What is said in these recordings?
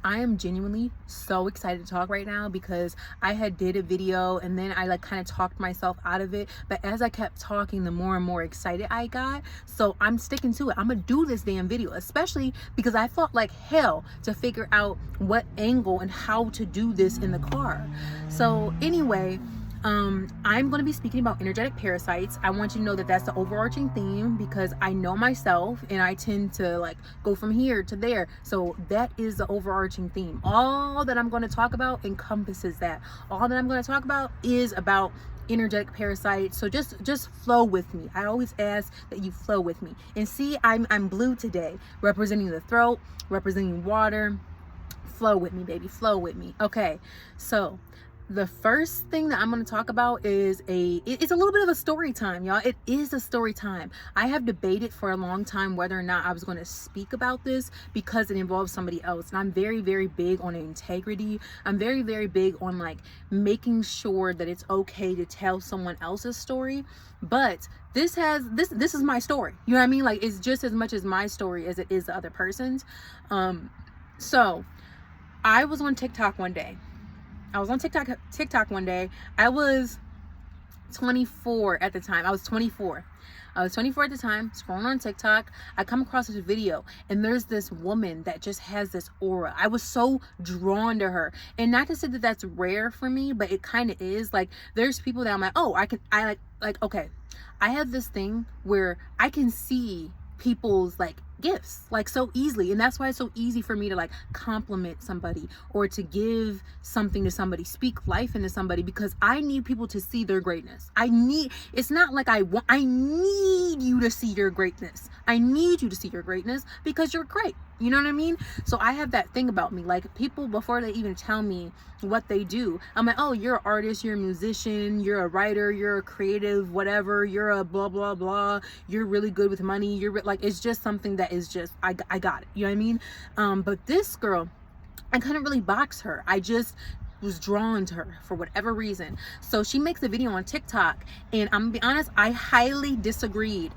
I am genuinely so excited to talk right now because I had did a video and then I like kind of talked myself out of it, but as I kept talking, the more and more excited I got. So I'm sticking to it. I'm gonna do this damn video, especially because I fought like hell to figure out what angle and how to do this in the car. So anyway, I'm going to be speaking about energetic parasites. I want you to know that that's the overarching theme because I know myself and I tend to like go from here to there. So that is the overarching theme. All that I'm going to talk about encompasses that. All that I'm going to talk about is about energetic parasites. So just flow with me. I always ask that you flow with me. And see, I'm blue today, representing the throat, representing water. Flow with me, baby. Flow with me. Okay. So the first thing that I'm going to talk about is it's a little bit of a story time, y'all. It is a story time. I have debated for a long time whether or not I was going to speak about this because it involves somebody else. And I'm very, very big on integrity. I'm very, very big on like making sure that it's okay to tell someone else's story. But this is my story. You know what I mean? Like it's just as much as my story as it is the other person's. So I was on TikTok one day. I was on TikTok one day. I was 24 at the time. I was 24 at the time, scrolling on TikTok. I come across this video and there's this woman that just has this aura. I was so drawn to her. And not to say that that's rare for me, but it kind of is. Like there's people that I'm like, oh, okay. I have this thing where I can see people's like gifts like so easily, and that's why it's so easy for me to like compliment somebody or to give something to somebody, speak life into somebody, because I need people to see their greatness. It's not like I need you to see your greatness. I need you to see your greatness because you're great. You know what I mean? So I have that thing about me, like people, before they even tell me what they do, I'm like, oh, you're an artist, you're a musician, you're a writer, you're a creative, whatever, you're a blah, blah, blah, you're really good with money, you're like, it's just something that is just, I got it. You know what I mean? But this girl, I couldn't really box her. I just was drawn to her for whatever reason. So she makes a video on TikTok, and I'm gonna be honest, I highly disagreed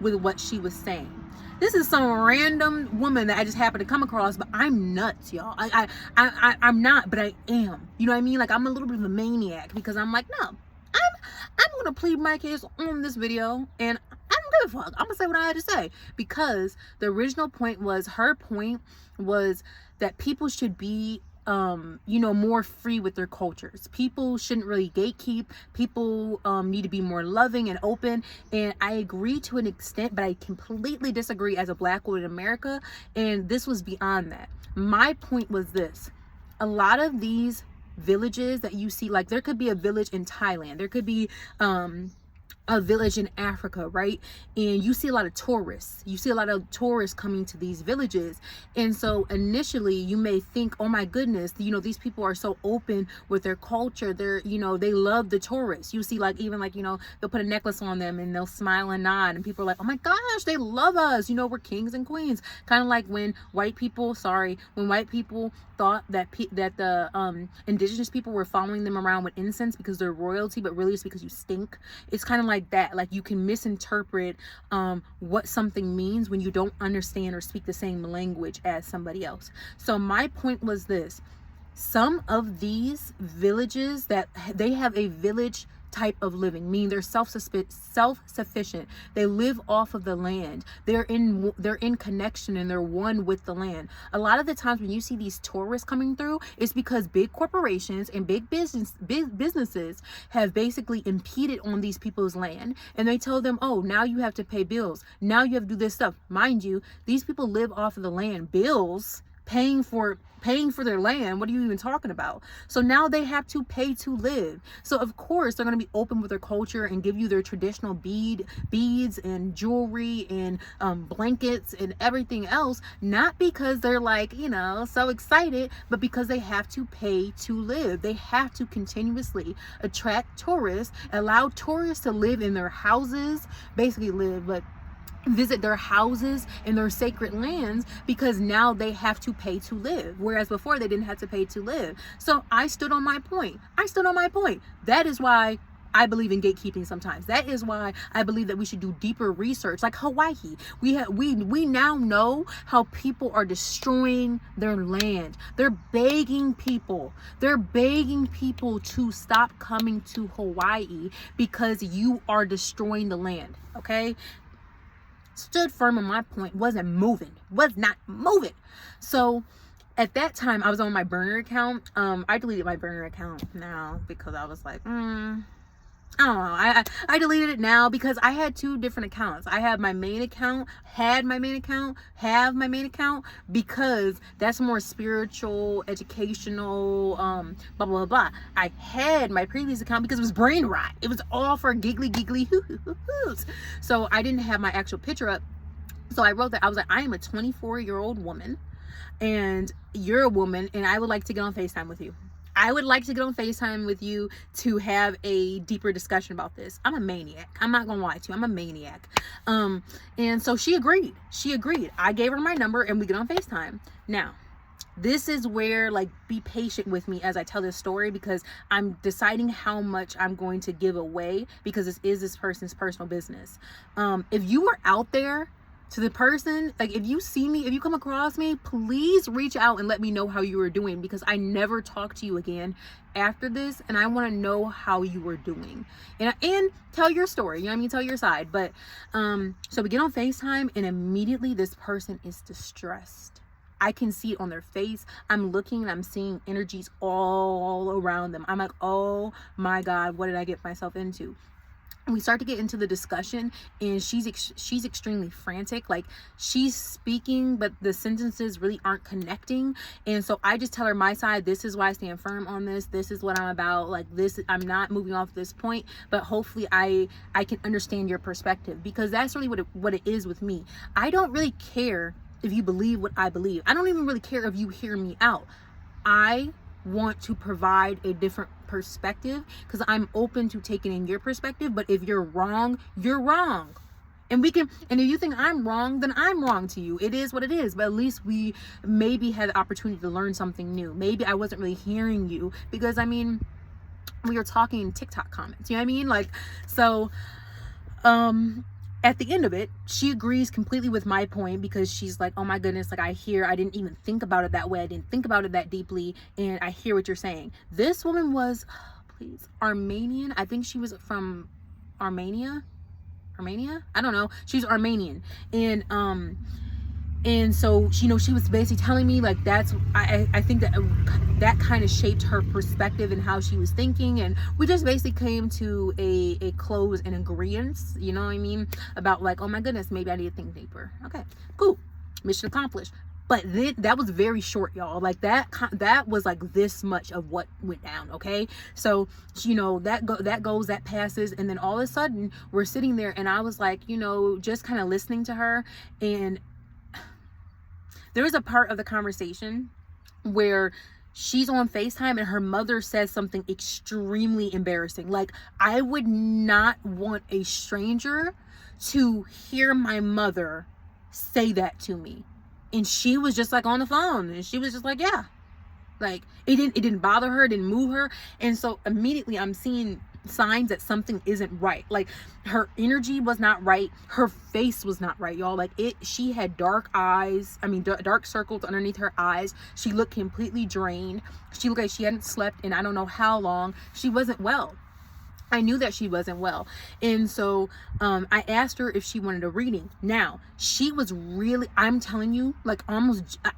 with what she was saying. This is some random woman that I just happened to come across, but I'm nuts, y'all. I'm not, but I am. You know what I mean? Like I'm a little bit of a maniac because I'm like, no, I'm gonna plead my case on this video, and I don't give a fuck. I'm gonna say what I had to say, because the original point was, her point was that people should be more free with their cultures. People shouldn't really gatekeep. People need to be more loving and open. And I agree to an extent, but I completely disagree as a Black woman in America. And this was beyond that. My point was this: a lot of these villages that you see, like there could be a village in Thailand, there could be a village in Africa, right? And you see a lot of tourists. You see a lot of tourists coming to these villages. And so initially you may think, oh my goodness, these people are so open with their culture. They're, they love the tourists. You see like, even like, they'll put a necklace on them and they'll smile and nod. And people are like, oh my gosh, they love us. We're kings and queens. Kind of like when white people thought that the indigenous people were following them around with incense because they're royalty, but really it's because you stink. It's kind of like that. Like you can misinterpret what something means when you don't understand or speak the same language as somebody else. So my point was this: some of these villages, that they have a village type of living, meaning they're self-sufficient. They live off of the land. They're in connection and they're one with the land. A lot of the times when you see these tourists coming through, it's because big corporations and big businesses have basically impeded on these people's land, and they tell them, oh, now you have to pay bills, now you have to do this stuff. Mind you, these people live off of the land. Bills, paying for their land, what are you even talking about? So now they have to pay to live. So of course they're going to be open with their culture and give you their traditional beads and jewelry and blankets and everything else, not because they're like, so excited, but because they have to pay to live. They have to continuously attract tourists, allow tourists to live in their houses, basically live, but visit their houses and their sacred lands, because now they have to pay to live, whereas before they didn't have to pay to live. So I stood on my point. That is why I believe in gatekeeping sometimes. That is why I believe that we should do deeper research. Like Hawaii, we now know how people are destroying their land. They're begging people to stop coming to Hawaii because you are destroying the land. Okay, stood firm on my point, was not moving. So at that time, I was on my burner account. I deleted my burner account now because I was like, I don't know. I deleted it now because I had two different accounts. I have my main account, have my main account, because that's more spiritual, educational, blah, blah, blah. I had my previous account because it was brain rot. It was all for giggly hoo-hoo-hoos. So I didn't have my actual picture up. So I wrote that. I was like, I am a 24-year-old woman and you're a woman and I would like to get on FaceTime with you. I would like to get on FaceTime with you to have a deeper discussion about this. I'm a maniac. I'm not going to lie to you. I'm a maniac. And so she agreed. I gave her my number and we get on FaceTime. Now, this is where, like, be patient with me as I tell this story because I'm deciding how much I'm going to give away because this is this person's personal business. If you are out there, to the person, like, if you see me, if you come across me, please reach out and let me know how you are doing because I never talk to you again after this and I want to know how you are doing and tell your story, you know what I mean, tell your side. But so we get on FaceTime and immediately this person is distressed. I can see it on their face. I'm looking and I'm seeing energies all around them. I'm like, oh my God, what did I get myself into? We start to get into the discussion and she's extremely frantic. Like, she's speaking but the sentences really aren't connecting, and so I just tell her my side. This is why I stand firm on this. This is what I'm about. Like, this, I'm not moving off this point, but hopefully I can understand your perspective because that's really what it is with me. I don't really care if you believe what I believe. I don't even really care if you hear me out. I want to provide a different perspective because I'm open to taking in your perspective. But if you're wrong, you're wrong. And if you think I'm wrong, then I'm wrong to you. It is what it is. But at least we maybe had the opportunity to learn something new. Maybe I wasn't really hearing you because, I mean, we were talking in TikTok comments. You know what I mean? Like, so, at the end of it, she agrees completely with my point because she's like, oh my goodness, like, I didn't even think about it that way. I didn't think about it that deeply. And I hear what you're saying. This woman was, Armenian. I think she was from Armenia. I don't know. She's Armenian. And so, you know, she was basically telling me, like, I think that kind of shaped her perspective and how she was thinking. And we just basically came to a close and agreement, you know what I mean? About, like, oh my goodness, maybe I need to think deeper. Okay, cool. Mission accomplished. But that was very short, y'all. Like, that was like this much of what went down, okay? So, you know, that passes. And then all of a sudden, we're sitting there and I was like, you know, just kind of listening to her. And there was a part of the conversation where she's on FaceTime and her mother says something extremely embarrassing. Like, I would not want a stranger to hear my mother say that to me. And she was just like on the phone and she was just like, yeah. Like, it didn't bother her, it didn't move her. And so immediately I'm seeing signs that something isn't right. Like, her energy was not right, her face was not right, y'all. Like, she had dark eyes, dark circles underneath her eyes. She looked completely drained. She looked like she hadn't slept in I don't know how long. She wasn't well. I knew that she wasn't well. And so I asked her if she wanted a reading. Now, she was really, I'm telling you, like,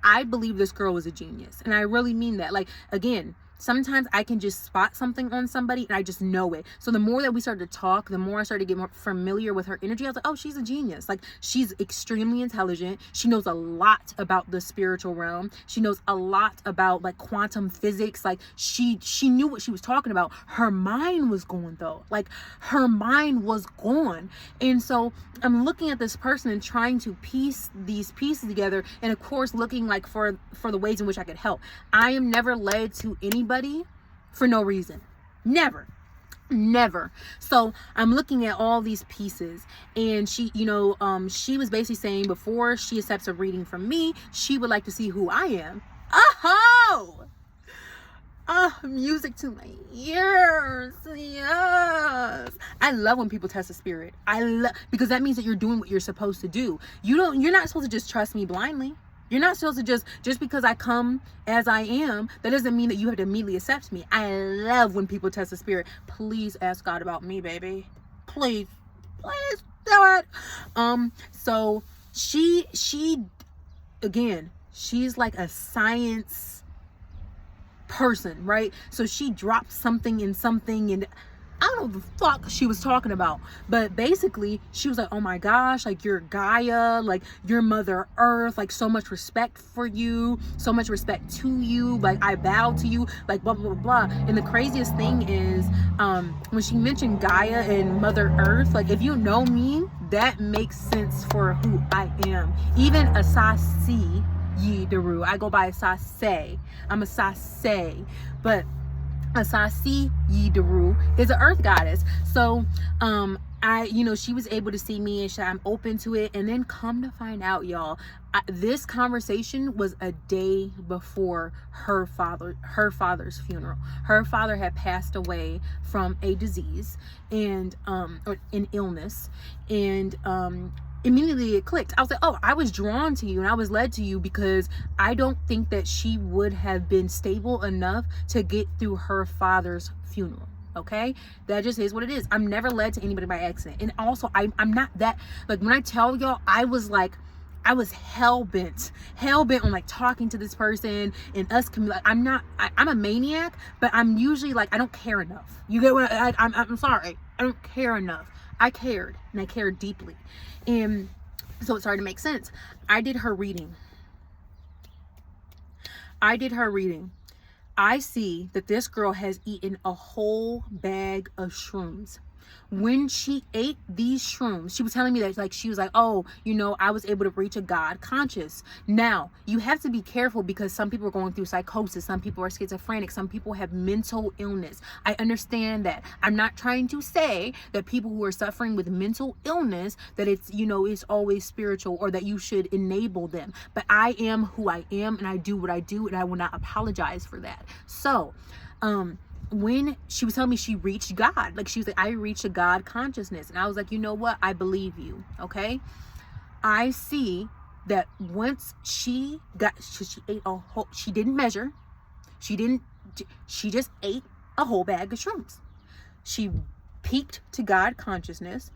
I believe this girl was a genius. And I really mean that. Like, again, sometimes I can just spot something on somebody and I just know it. So the more that we started to talk, the more I started to get more familiar with her energy. I was like, oh, she's a genius. Like, she's extremely intelligent. She knows a lot about the spiritual realm. She knows a lot about, like, quantum physics. Like, she knew what she was talking about. Her mind was going, though. Like, her mind was gone. And so I'm looking at this person and trying to piece these pieces together. And of course, looking, like, for the ways in which I could help. I am never led to anybody for no reason. Never. So I'm looking at all these pieces and she, you know, she was basically saying before she accepts a reading from me, she would like to see who I am. Oh, Music to my ears. Yes. I love when people test the spirit. I love, because that means that you're doing what you're supposed to do. You're not supposed to just trust me blindly. You're not supposed to just because I come as I am, that doesn't mean that you have to immediately accept me. I love when people test the spirit. Please ask God about me, baby. Please do it. So she again, she's like a science person, right? So she dropped something in something, and I don't know what the fuck she was talking about, but basically she was like, oh my gosh, like you're Gaia, like you're Mother Earth, like so much respect for you, so much respect to you, like I bow to you, like blah blah blah blah. And the craziest thing is when she mentioned Gaia and Mother Earth, like if you know me, that makes sense for who I am. Even Asasi Yidaru, I go by Asase. I'm a Sase, but Asasi Yidaru is an earth goddess. So she was able to see me, and I'm open to it. And then come to find out, y'all, this conversation was a day before her father's funeral. Her father had passed away from a disease and or an illness, and immediately it clicked. I was like, oh, I was drawn to you and I was led to you because I don't think that she would have been stable enough to get through her father's funeral. Okay, that just is what it is. I'm never led to anybody by accident. And also I'm not that, like, when I tell y'all, I was hell-bent on like talking to this person and us like, I'm a maniac, but I'm usually like, I don't care enough. You get what I'm sorry, I don't care enough. I cared, and I cared deeply, and so it started to make sense. I did her reading. I see that this girl has eaten a whole bag of shrooms. When she ate these shrooms, she was telling me that, like, she was like, oh, I was able to reach a God conscious. Now, you have to be careful because some people are going through psychosis. Some people are schizophrenic. Some people have mental illness. I understand that. I'm not trying to say that people who are suffering with mental illness, that it's, it's always spiritual or that you should enable them. But I am who I am, and I do what I do, and I will not apologize for that. So, when she was telling me she reached God, like she was like, I reached a God consciousness. And I was like, you know what? I believe you. Okay. I see that once she ate a whole, she didn't measure. She just ate a whole bag of shrooms. She peaked to God consciousness.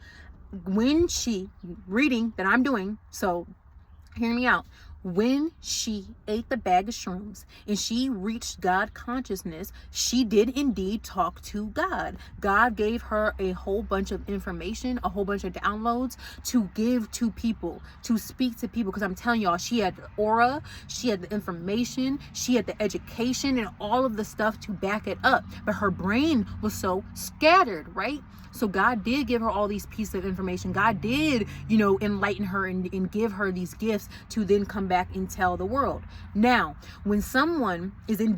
When she reading that I'm doing, so hear me out. When she ate the bag of shrooms and she reached God consciousness, she did indeed talk to God. God gave her a whole bunch of information, a whole bunch of downloads to give to people, to speak to people. Because I'm telling y'all, she had the aura, she had the information, she had the education and all of the stuff to back it up. But her brain was so scattered, right? So God did give her all these pieces of information. God did, enlighten her and give her these gifts to then come back and tell the world. Now, when someone is in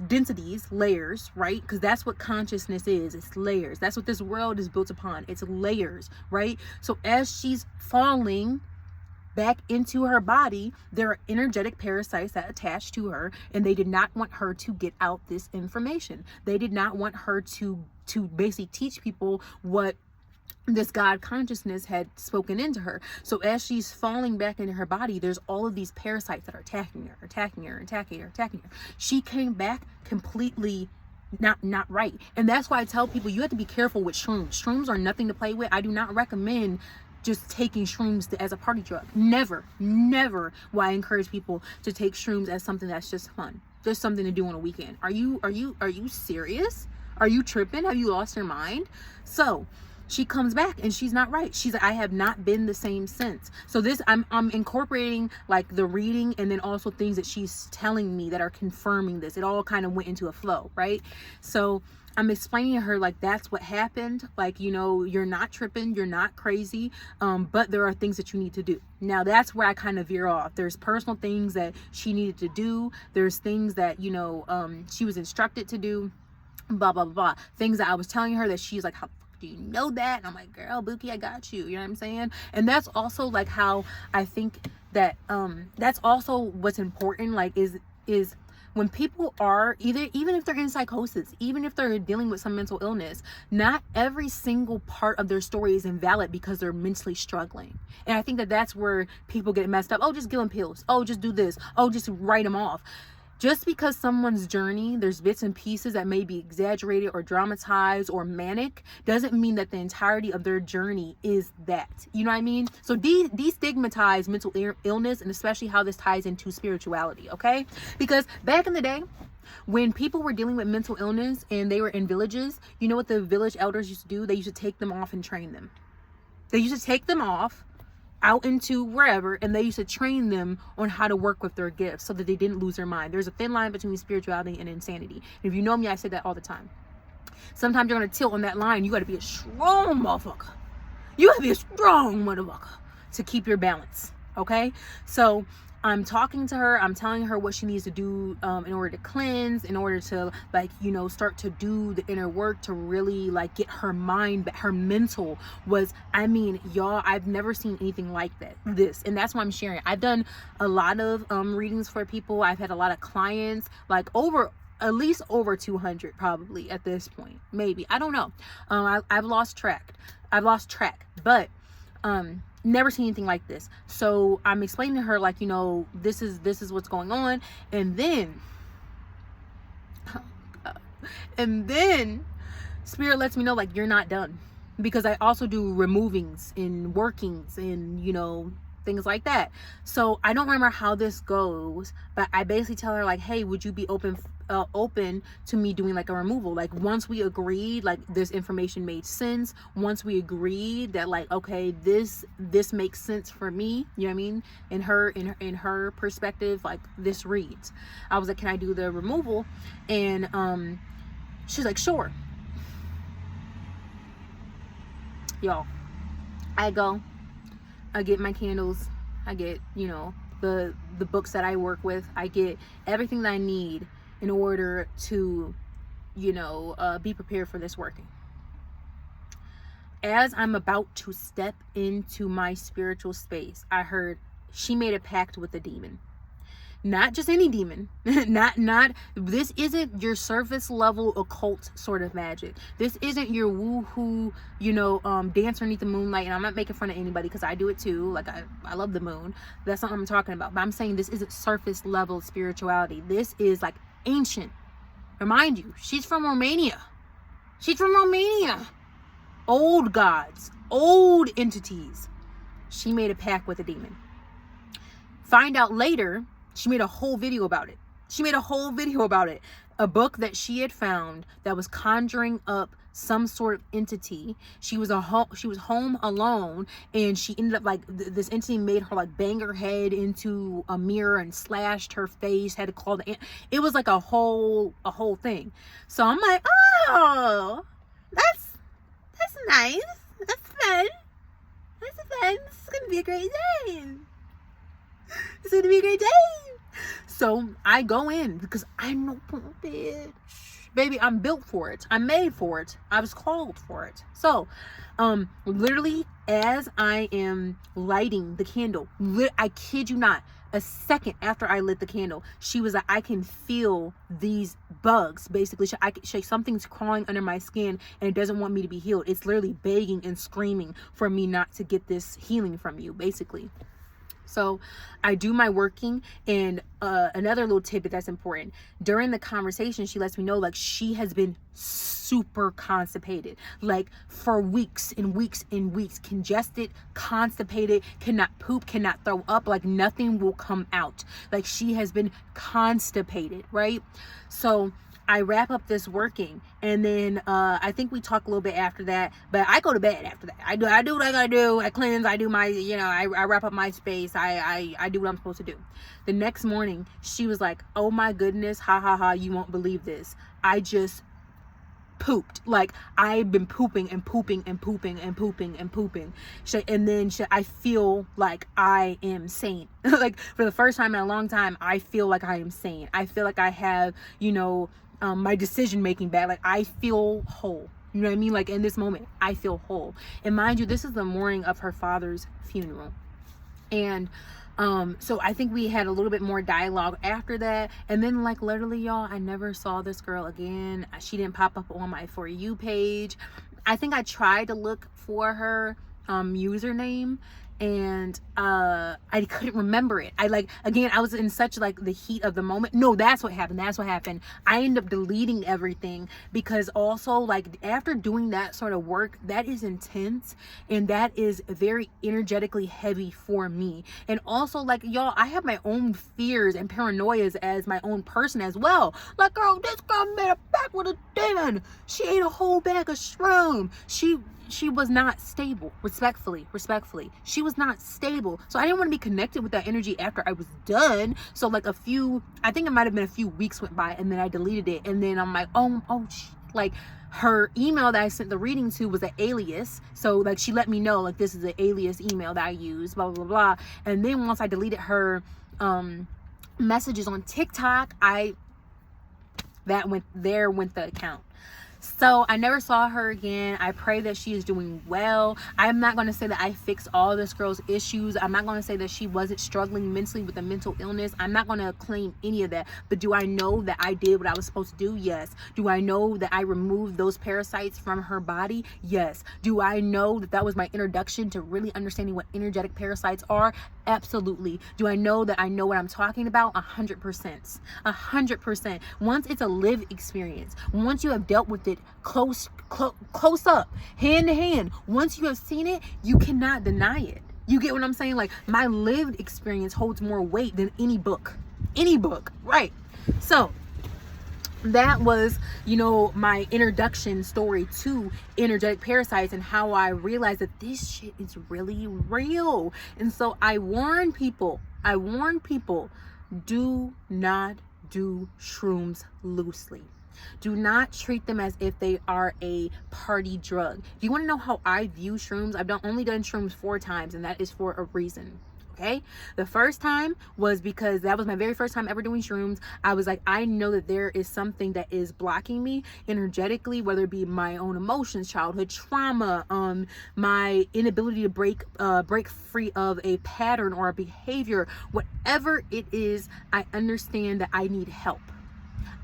densities, layers, right? Because that's what consciousness is. It's layers. That's what this world is built upon. It's layers, right? So as she's falling back into her body, there are energetic parasites that attach to her, and they did not want her to get out this information. They did not want her to basically teach people what this God consciousness had spoken into her. So as she's falling back into her body, there's all of these parasites that are attacking her. She came back completely not right. And that's why I tell people, you have to be careful with shrooms. Shrooms are nothing to play with. I do not recommend just taking shrooms as a party drug. Never will I encourage people to take shrooms as something that's just fun, just something to do on a weekend. Are you serious? Are you tripping? Have you lost your mind? So she comes back and she's not right. She's like, I have not been the same since. So this, I'm incorporating like the reading and then also things that she's telling me that are confirming this. It all kind of went into a flow, right? So I'm explaining to her, like, that's what happened. Like, you're not tripping, you're not crazy, but there are things that you need to do. Now, that's where I kind of veer off. There's personal things that she needed to do. There's things that, she was instructed to do, blah, blah, blah. Things that I was telling her that she's like, how do you know that? And I'm like, girl, Buki, I got you. You know what I'm saying? And that's also like how I think that, that's also what's important, like, is when people are even if they're in psychosis, even if they're dealing with some mental illness, not every single part of their story is invalid because they're mentally struggling. And I think that that's where people get messed up. Oh, just give them pills. Oh, just do this. Oh, just write them off. Just because someone's journey, there's bits and pieces that may be exaggerated or dramatized or manic, doesn't mean that the entirety of their journey is that. You know what I mean? So destigmatize mental illness, and especially how this ties into spirituality, okay? Because back in the day, when people were dealing with mental illness and they were in villages, you know what the village elders used to do? They used to take them off and train them. They used to take them off out into wherever, and they used to train them on how to work with their gifts so that they didn't lose their mind. There's a thin line between spirituality and insanity. And if you know me, I say that all the time. Sometimes you're going to tilt on that line. You got to be a strong motherfucker. You got to be a strong motherfucker to keep your balance. Okay? So I'm talking to her. I'm telling her what she needs to do in order to cleanse, in order to, like, you know, start to do the inner work to really, like, get her mind, her mental was, I mean, y'all, I've never seen anything like this. And that's why I'm sharing. I've done a lot of readings for people. I've had a lot of clients, like at least over 200 probably at this point. Maybe. I don't know. I've lost track. But never seen anything like this. So I'm explaining to her, like, you know, this is what's going on. And then Spirit lets me know, like, you're not done, because I also do removings and workings and, you know, things like that. So I don't remember how this goes, but I basically tell her, like, hey, would you be open to me doing, like, a removal? Like, once we agreed, like, this information made sense, once we agreed that, like, okay, this makes sense for me, you know what I mean, in her perspective, like, this reads. I was like, can I do the removal? And she's like, sure. Y'all, I get my candles, I get, you know, the books that I work with, I get everything that I need in order to, you know, be prepared for this working. As I'm about to step into my spiritual space, I heard she made a pact with a demon. Not just any demon. This isn't your surface level occult sort of magic. This isn't your woo-hoo, you know, dance underneath the moonlight. And I'm not making fun of anybody, because I do it too. Like, I love the moon. That's not what I'm talking about. But I'm saying this isn't surface level spirituality. This is, like, ancient. Remind you, she's from Romania. Old gods, old entities. She made a pact with a demon. Find out later, she made a whole video about it. A book that she had found that was conjuring up some sort of entity. She was home alone, and she ended up, like, this entity made her, like, bang her head into a mirror and slashed her face, had to call it was like a whole thing. So I'm like, oh, that's nice. That's fun. This is gonna be a great day. So I go in because I know, bitch, baby, I'm built for it. I'm made for it. I was called for it. So, literally, as I am lighting the candle, I kid you not, a second after I lit the candle, she was like, I can feel these bugs. Basically, something's crawling under my skin, and it doesn't want me to be healed. It's literally begging and screaming for me not to get this healing from you, basically. So I do my working, and another little tidbit that's important. During the conversation, she lets me know, like, she has been super constipated, like, for weeks and weeks and weeks, congested, constipated, cannot poop, cannot throw up, like, nothing will come out. Like, she has been constipated, right? So I wrap up this working, and then I think we talk a little bit after that, but I go to bed after that. I do what I gotta do. I cleanse. I do my, you know, I wrap up my space. I do what I'm supposed to do. The next morning, she was like, oh my goodness, ha ha ha, you won't believe this. I just pooped. Like, I've been pooping. And then I feel like I am sane. Like, for the first time in a long time, I feel like I am sane. I feel like I have, you know, my decision making back. Like, I feel whole. You know what I mean? Like, in this moment, I feel whole. And mind you, this is the morning of her father's funeral. And So I think we had a little bit more dialogue after that, and then like literally y'all, I never saw this girl again. She didn't pop up on my For You page. I think I tried to look for her username, and I couldn't remember it. I like, again, I was in such like the heat of the moment. No, that's what happened. I ended up deleting everything, because also like after doing that sort of work, that is intense, and that is very energetically heavy for me. And also like y'all, I have my own fears and paranoias as my own person as well. Like, girl, this girl made a pact with a demon. She ate a whole bag of shroom. She was not stable. Respectfully, she was not stable. So I didn't want to be connected with that energy after I was done. So like I think it might have been a few weeks went by, and then I deleted it. And then I'm like, like her email that I sent the reading to was an alias. So like she let me know like this is an alias email that I use, blah blah blah. And then once I deleted her messages on TikTok, went the account. So I never saw her again. I pray that she is doing well. I'm not going to say that I fixed all this girl's issues. I'm not going to say that she wasn't struggling mentally with a mental illness. I'm not going to claim any of that. But do I know that I did what I was supposed to do? Yes. Do I know that I removed those parasites from her body? Yes. Do I know that that was my introduction to really understanding what energetic parasites are? Absolutely. Do I know that I know what I'm talking about? 100%. 100%. Once it's a lived experience, once you have dealt with it close up, hand to hand, once you have seen it, you cannot deny it. You get what I'm saying? Like, my lived experience holds more weight than any book, right? So that was, my introduction story to energetic parasites and how I realized that this shit is really real. And so I warn people, do not do shrooms loosely. Do not treat them as if they are a party drug. If you want to know how I view shrooms, I've only done shrooms 4 times, and that is for a reason. Okay, the first time was because that was my very first time ever doing shrooms. I was like, I know that there is something that is blocking me energetically, whether it be my own emotions, childhood trauma, my inability to break free of a pattern or a behavior, whatever it is. I understand that I need help.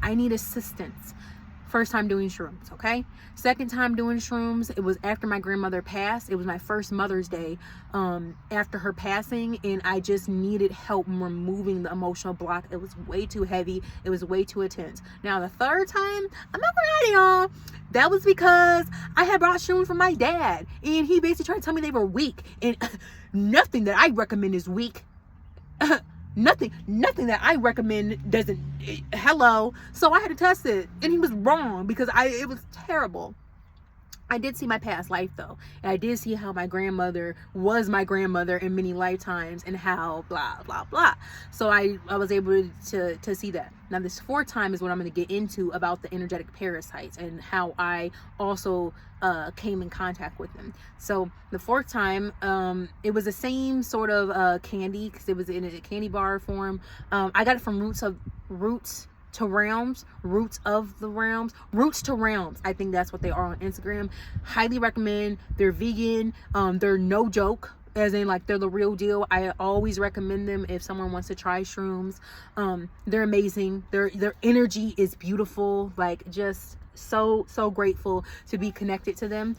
I need assistance. First time doing shrooms, okay? Second time doing shrooms, it was after my grandmother passed. It was my first Mother's Day after her passing, and I just needed help removing the emotional block. It was way too heavy. It was way too intense. Now, the third time, I'm not gonna lie to y'all, that was because I had brought shrooms from my dad, and he basically tried to tell me they were weak, and nothing that I recommend is weak. Nothing that I recommend doesn't. Hello. So I had to test it, and he was wrong, because it was terrible. I did see my past life though, and I did see how my grandmother was my grandmother in many lifetimes, and how blah blah blah. So I was able to see that. Now this 4th time is what I'm going to get into about the energetic parasites and how I also came in contact with them. So the 4th time, it was the same sort of candy, because it was in a candy bar form. I got it from Roots to Realms, I think that's what they are on Instagram. Highly recommend. They're vegan. They're no joke, as in like they're the real deal. I always recommend them if someone wants to try shrooms. They're amazing. Their energy is beautiful. Like, just so grateful to be connected to them.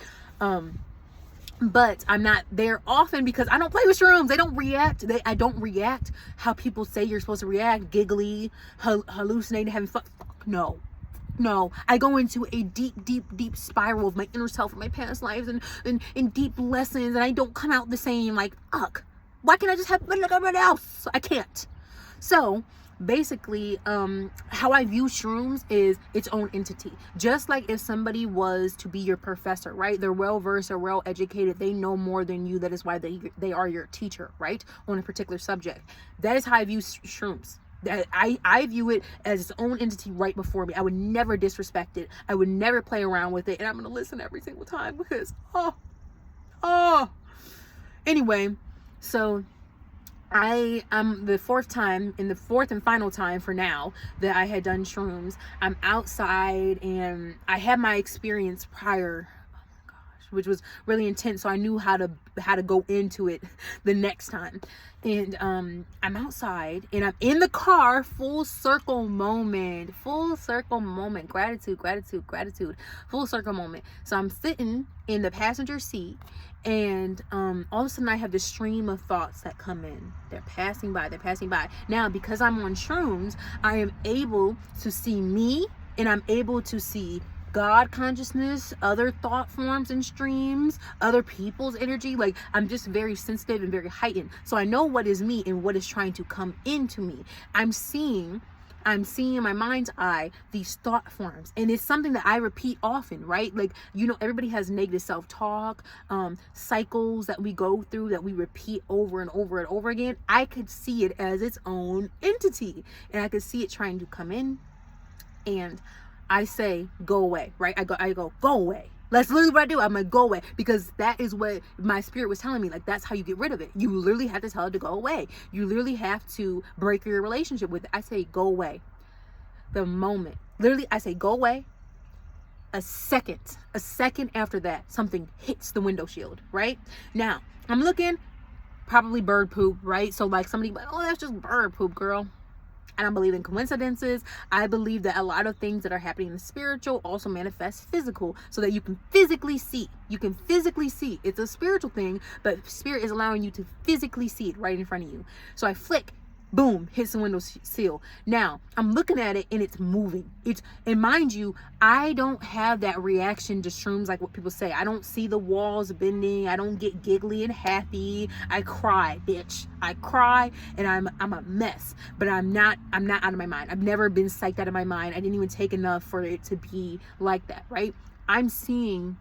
But I'm not there often because I don't play with shrooms. They don't react. I don't react how people say you're supposed to react. Giggly, hallucinating, having fun. No. I go into a deep spiral of my inner self and my past lives and deep lessons, and I don't come out the same. Like, ugh. Why can't I just have like everyone else? I can't. So basically, how I view shrooms is its own entity. Just like if somebody was to be your professor, right? They're well versed or well educated. They know more than you. That is why they are your teacher, right? On a particular subject. That is how I view shrooms. I view it as its own entity right before me. I would never disrespect it. I would never play around with it. And I'm going to listen every single time, because, anyway, so the 4th time, and the 4th and final time for now that I had done shrooms, I'm outside, and I had my experience prior. Oh my gosh. which was really intense. So I knew how to go into it the next time. And I'm outside and I'm in the car, full circle moment, gratitude, full circle moment. So I'm sitting in the passenger seat, and all of a sudden I have this stream of thoughts that come in. They're passing by. Now, because I'm on shrooms, I am able to see me, and I'm able to see God consciousness, other thought forms and streams, other people's energy. Like, I'm just very sensitive and very heightened. So I know what is me and what is trying to come into me. I'm seeing in my mind's eye these thought forms, and it's something that I repeat often, right? Like, you know, everybody has negative self-talk, cycles that we go through that we repeat over and over and over again. I could see it as its own entity, and I could see it trying to come in, and I say, go away, right? I go, go away. That's literally what I do. I'm like, go away, because that is what my spirit was telling me. Like, that's how you get rid of it. You literally have to tell it to go away. You literally have to break your relationship with it. I say, go away. The moment, literally, I say, go away. A second after that, something hits the window shield, right? Now, I'm looking, probably bird poop, right? So like somebody, oh, that's just bird poop, girl. I don't believe in coincidences. I believe that a lot of things that are happening in the spiritual also manifest physical, so that you can physically see. It's a spiritual thing, but spirit is allowing you to physically see it right in front of you. So I flick, boom, hits the window sill. Now I'm looking at it and it's moving. And mind you, I don't have that reaction to shrooms like what people say. I don't see the walls bending. I don't get giggly and happy. I cry, bitch. I cry, and I'm a mess. But I'm not out of my mind. I've never been psyched out of my mind. I didn't even take enough for it to be like that, right? I'm seeing.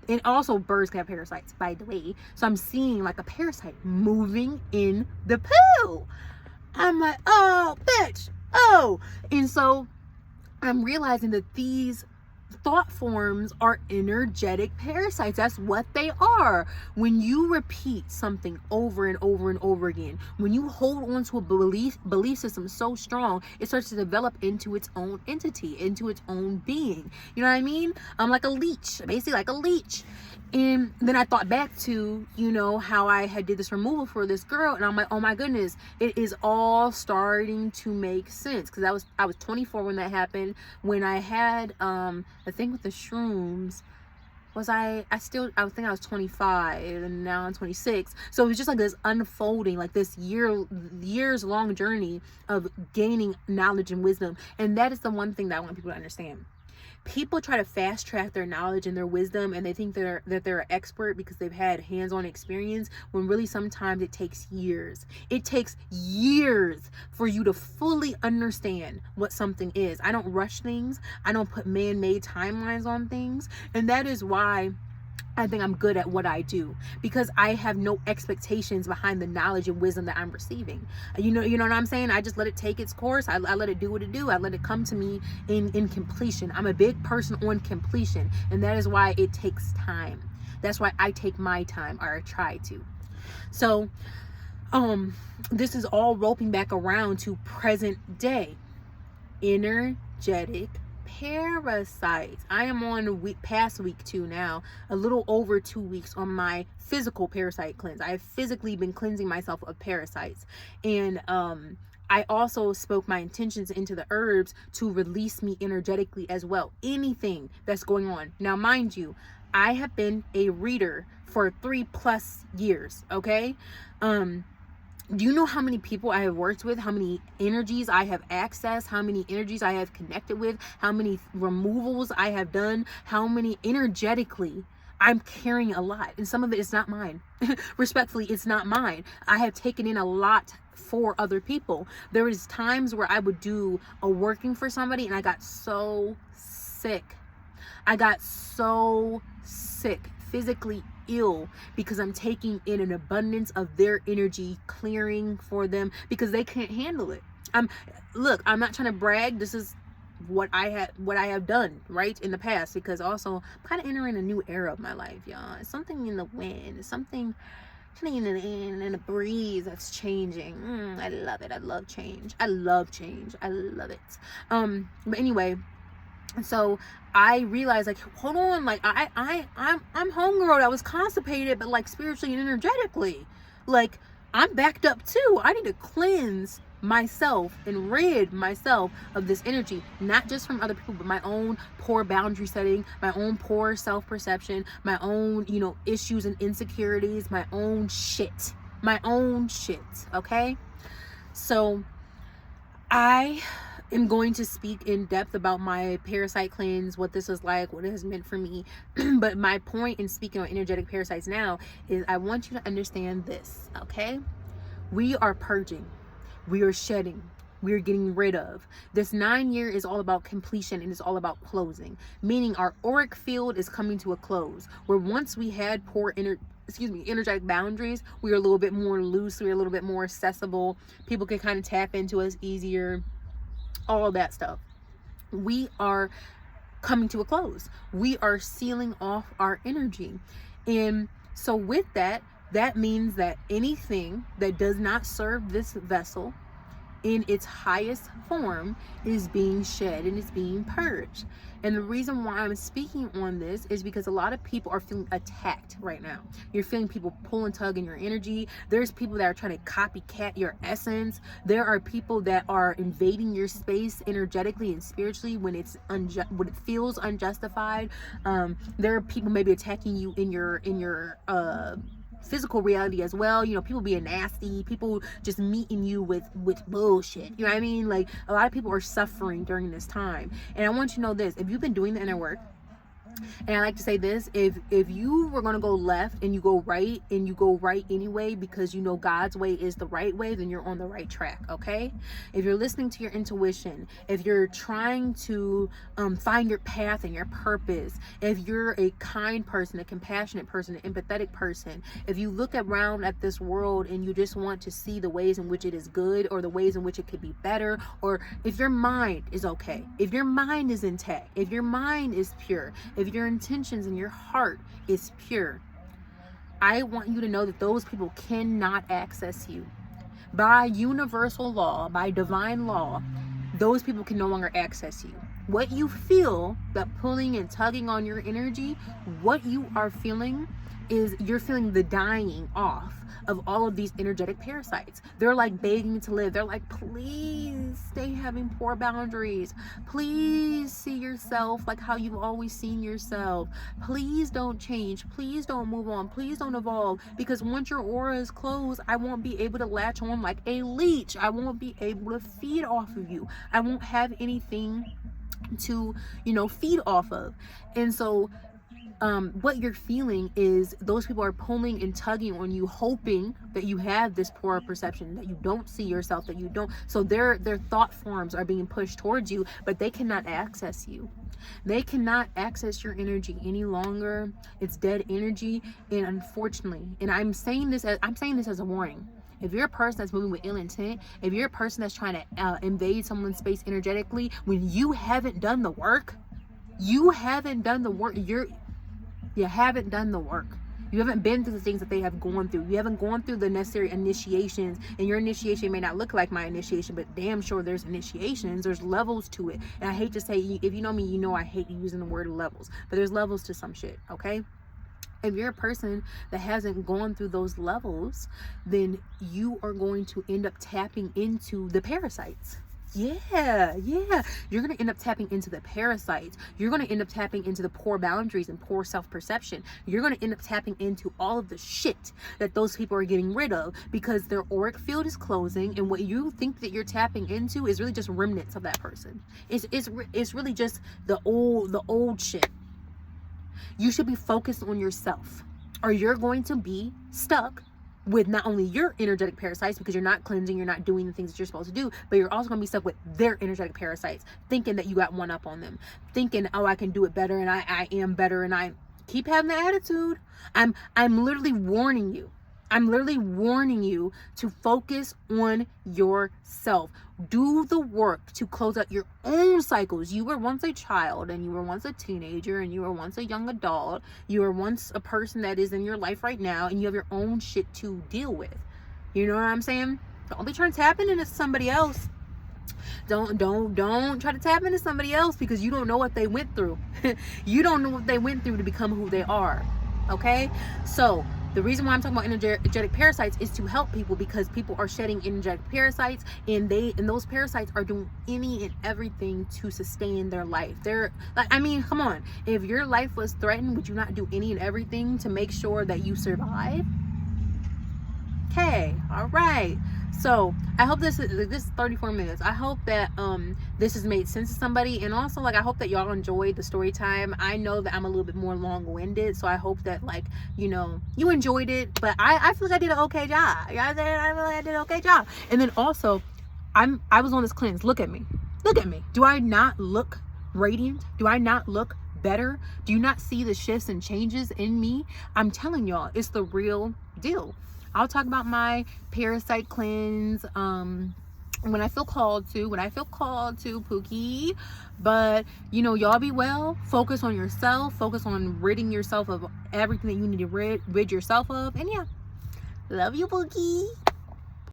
And also, birds can have parasites, by the way. So I'm seeing like a parasite moving in the poo. I'm like, oh, bitch, oh. And so I'm realizing that these thought forms are energetic parasites. That's what they are. When you repeat something over and over and over again, when you hold on to a belief system so strong, it starts to develop into its own entity, into its own being. You know what I mean? Like a leech, basically like a leech. And then I thought back to, you know, how I had did this removal for this girl, and I'm like, oh my goodness, it is all starting to make sense. Because I was 24 when that happened. When I had the thing with the shrooms, I think I was 25, and now I'm 26. So it was just like this unfolding, like this years long journey of gaining knowledge and wisdom. And that is the one thing that I want people to understand. People try to fast track their knowledge and their wisdom, and they think that they're an expert because they've had hands-on experience, when really sometimes it takes years. It takes years for you to fully understand what something is. I don't rush things. I don't put man-made timelines on things. And that is why I think I'm good at what I do, because I have no expectations behind the knowledge and wisdom that I'm receiving. You know what I'm saying? I just let it take its course. I let it do what it do. I let it come to me in completion. I'm a big person on completion, and that is why it takes time. That's why I take my time, or I try to. So this is all roping back around to present day. Energetic parasites. I am on past week 2 now, a little over 2 weeks on my physical parasite cleanse. I have physically been cleansing myself of parasites, and I also spoke my intentions into the herbs to release me energetically as well. Anything that's going on. Now, mind you, I have been a reader for 3+ years. Okay. Do you know how many people I have worked with, how many energies I have accessed, how many energies I have connected with, how many removals I have done, how many energetically I'm carrying a lot, and some of it is not mine. Respectfully, it's not mine. I have taken in a lot for other people. There is times where I would do a working for somebody, and I got so sick. Physically ill, because I'm taking in an abundance of their energy, clearing for them, because they can't handle it. I'm not trying to brag. This is what I have done right in the past, because also I'm kind of entering a new era of my life, y'all. It's something in the wind. It's something in the breeze that's changing. I love it. I love change. I love it. But anyway, And so I realized, like, hold on, like I'm homegirl. I was constipated, but like spiritually and energetically, like I'm backed up too. I need to cleanse myself and rid myself of this energy, not just from other people, but my own poor boundary setting, my own poor self-perception, my own, you know, issues and insecurities, my own shit, okay? So I am going to speak in depth about my parasite cleanse, what this is like, what it has meant for me. But my point in speaking on energetic parasites now is I want you to understand this, okay? We are purging. We are shedding. We are getting rid of. This 9 year is all about completion, and it's all about closing. Meaning our auric field is coming to a close. Where once we had poor energetic boundaries, we are a little bit more loose, we're a little bit more accessible. People can kind of tap into us easier. All of that stuff. We are coming to a close. We are sealing off our energy. And so with that, that means that anything that does not serve this vessel in its highest form is being shed and is being purged. And the reason why I'm speaking on this is because a lot of people are feeling attacked right now. You're feeling people pull and tug in your energy. There's people that are trying to copycat your essence. There are people that are invading your space energetically and spiritually when it's when it feels unjustified. There are people maybe attacking you in your physical reality as well. You know, people being nasty, people just meeting you with bullshit. You know what I mean? Like, a lot of people are suffering during this time. And I want you to know this: if you've been doing the inner work, and I like to say this, if you were going to go left and you go right, and you go right anyway because you know God's way is the right way, then you're on the right track, okay? If you're listening to your intuition, if you're trying to find your path and your purpose, if you're a kind person, a compassionate person, an empathetic person, if you look around at this world and you just want to see the ways in which it is good or the ways in which it could be better, or if your mind is okay, if your mind is intact, if your mind is pure, if your intentions and your heart is pure, I want you to know that those people cannot access you. By universal law, by divine law, those people can no longer access you. What you feel, that pulling and tugging on your energy, what you are feeling is you're feeling the dying off of all of these energetic parasites. They're like begging to live. They're like, please stay having poor boundaries. Please see yourself like how you've always seen yourself. Please don't change. Please don't move on. Please don't evolve. Because once your aura is closed, I won't be able to latch on like a leech. I won't be able to feed off of you. I won't have anything to, you know, feed off of. And so what you're feeling is those people are pulling and tugging on you, hoping that you have this poor perception, that you don't see yourself, that you don't. So their thought forms are being pushed towards you, but they cannot access you. They cannot access your energy any longer. It's dead energy. And unfortunately, and I'm saying this as a warning. If you're a person that's moving with ill intent, if you're a person that's trying to invade someone's space energetically, when you haven't done the work, you haven't done the work. You haven't done the work. You haven't been through the things that they have gone through. You haven't gone through the necessary initiations. And your initiation may not look like my initiation, but damn sure there's initiations. There's levels to it. And I hate to say, if you know me, you know I hate using the word levels. But there's levels to some shit, okay? If you're a person that hasn't gone through those levels, then you are going to end up tapping into the parasites. Yeah. You're going to end up tapping into the parasites. You're going to end up tapping into the poor boundaries and poor self-perception. You're going to end up tapping into all of the shit that those people are getting rid of because their auric field is closing, and what you think that you're tapping into is really just remnants of that person. It's really just the old shit. You should be focused on yourself, or you're going to be stuck with not only your energetic parasites, because you're not cleansing, you're not doing the things that you're supposed to do, but you're also going to be stuck with their energetic parasites, thinking that you got one up on them, thinking, oh, I can do it better, and I am better, and I keep having the attitude. I'm literally warning you. I'm literally warning you to focus on yourself. Do the work to close out your own cycles. You were once a child, and you were once a teenager, and you were once a young adult. You were once a person that is in your life right now, and you have your own shit to deal with. You know what I'm saying? Don't be trying to tap into somebody else. Don't try to tap into somebody else because you don't know what they went through. You don't know what they went through to become who they are. Okay? So the reason why I'm talking about energetic parasites is to help people, because people are shedding energetic parasites, and those parasites are doing any and everything to sustain their life. They're like, I mean, come on. If your life was threatened, would you not do any and everything to make sure that you survive? Okay, all right. So I hope this is 34 minutes. I hope that this has made sense to somebody, and also like I hope that y'all enjoyed the story time. I know that I'm a little bit more long-winded, so I hope that like you enjoyed it. But I feel like I did an okay job. I feel like I did an okay job. And then also, I was on this cleanse. Look at me. Look at me. Do I not look radiant? Do I not look better? Do you not see the shifts and changes in me? I'm telling y'all, it's the real deal. I'll talk about my parasite cleanse when I feel called to, Pookie. But y'all be well. Focus on yourself. Focus on ridding yourself of everything that you need to rid yourself of. And yeah, love you, Pookie.